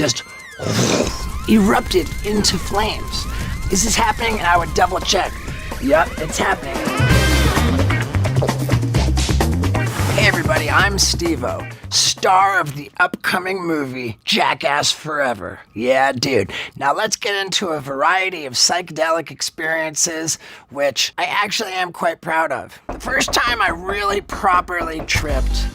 just erupted into flames. Is this happening? And I would double check. Yep, it's happening. Hey everybody, I'm Steve-O, star of the upcoming movie Jackass Forever. Yeah, dude. Now let's get into a variety of psychedelic experiences, which I actually am quite proud of. The first time I really properly tripped,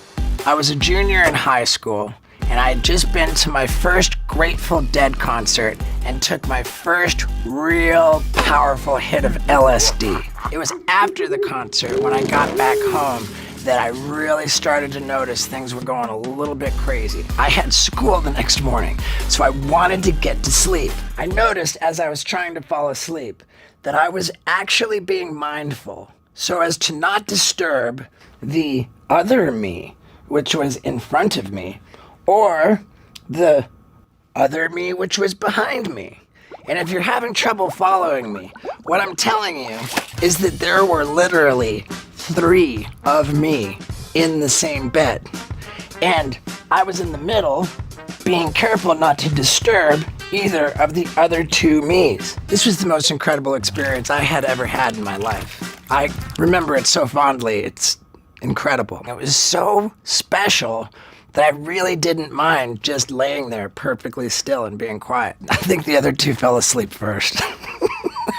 I was a junior in high school, and I had just been to my first Grateful Dead concert and took my first real powerful hit of LSD. It was after the concert, when I got back home, that I really started to notice things were going a little bit crazy. I had school the next morning, so I wanted to get to sleep. I noticed as I was trying to fall asleep that I was actually being mindful so as to not disturb the other me, which was in front of me, or the other me, which was behind me. And if you're having trouble following me, what I'm telling you is that there were literally 3 of me in the same bed. And I was in the middle, being careful not to disturb either of the other 2 me's. This was the most incredible experience I had ever had in my life. I remember it so fondly. It's incredible. It was so special that I really didn't mind just laying there perfectly still and being quiet. I think the other 2 fell asleep first.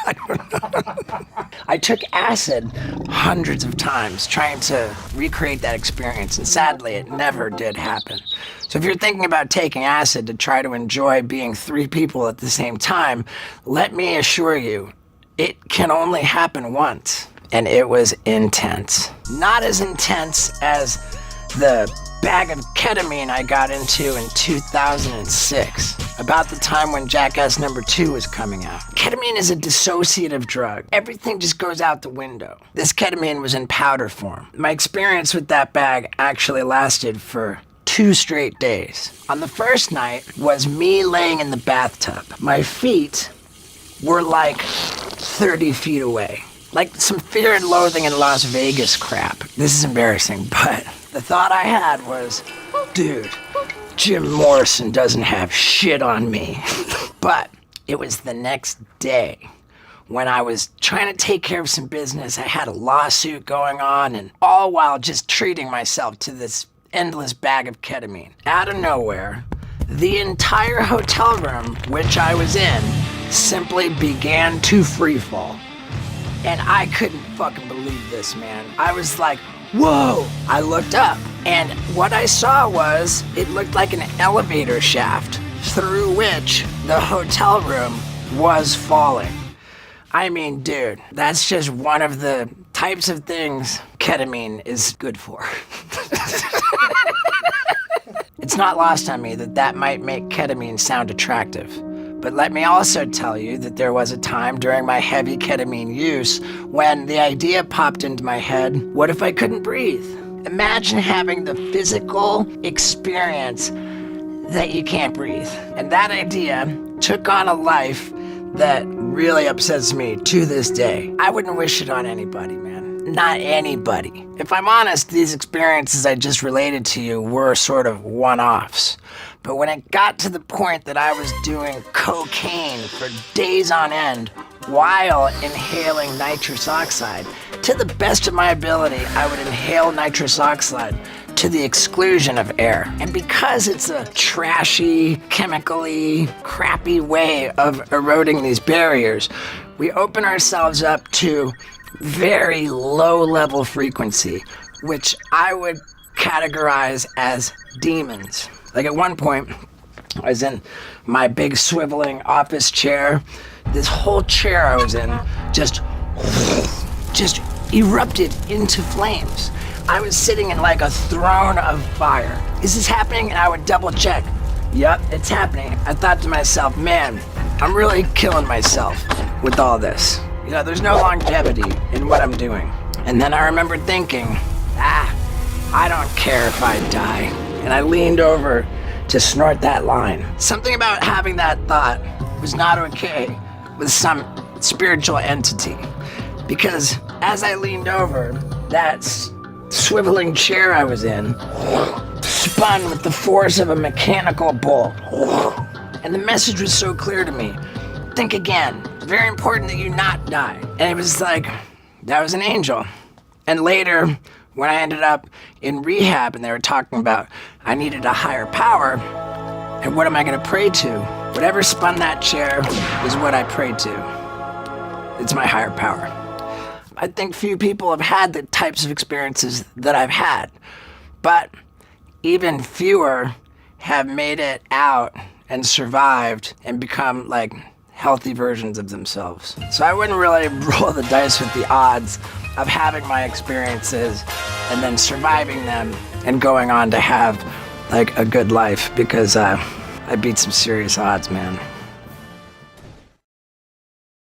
I don't know. I took acid hundreds of times trying to recreate that experience, and sadly, it never did happen. So if you're thinking about taking acid to try to enjoy being 3 people at the same time, let me assure you, it can only happen once, and it was intense. Not as intense as the bag of ketamine I got into in 2006, about the time when Jackass number 2 was coming out. Ketamine is a dissociative drug. Everything just goes out the window. This ketamine was in powder form. My experience with that bag actually lasted for 2 straight days. On the first night was me laying in the bathtub. My feet were like 30 feet away. Like some Fear and Loathing in Las Vegas crap. This is embarrassing, but the thought I had was, dude, Jim Morrison doesn't have shit on me. But it was the next day when I was trying to take care of some business. I had a lawsuit going on, and all while just treating myself to this endless bag of ketamine. Out of nowhere, the entire hotel room which I was in simply began to freefall. And I couldn't fucking believe this, man. I was like, whoa! I looked up, and what I saw was, it looked like an elevator shaft through which the hotel room was falling. I mean, dude, that's just one of the types of things ketamine is good for. It's not lost on me that might make ketamine sound attractive. But let me also tell you that there was a time during my heavy ketamine use when the idea popped into my head, what if I couldn't breathe? Imagine having the physical experience that you can't breathe. And that idea took on a life that really upsets me to this day. I wouldn't wish it on anybody, man. Not anybody. If I'm honest, these experiences I just related to you were sort of one-offs. But when it got to the point that I was doing cocaine for days on end while inhaling nitrous oxide, to the best of my ability, I would inhale nitrous oxide to the exclusion of air. And because it's a trashy, chemically, crappy way of eroding these barriers, we open ourselves up to very low-level frequency, which I would categorize as demons. Like at one point, I was in my big swiveling office chair. This whole chair I was in just erupted into flames. I was sitting in like a throne of fire. Is this happening? And I would double check. Yup, it's happening. I thought to myself, man, I'm really killing myself with all this. You know, there's no longevity in what I'm doing. And then I remembered thinking, I don't care if I die. And I leaned over to snort that line. Something about having that thought was not okay with some spiritual entity. Because as I leaned over, that swiveling chair I was in spun with the force of a mechanical bull. And the message was so clear to me. Think again. It's very important that you not die. And it was like, that was an angel. And later, when I ended up in rehab and they were talking about I needed a higher power, and what am I going to pray to? Whatever spun that chair is what I prayed to. It's my higher power. I think few people have had the types of experiences that I've had, but even fewer have made it out and survived and become like healthy versions of themselves. So I wouldn't really roll the dice with the odds of having my experiences and then surviving them and going on to have like a good life, because I beat some serious odds, man.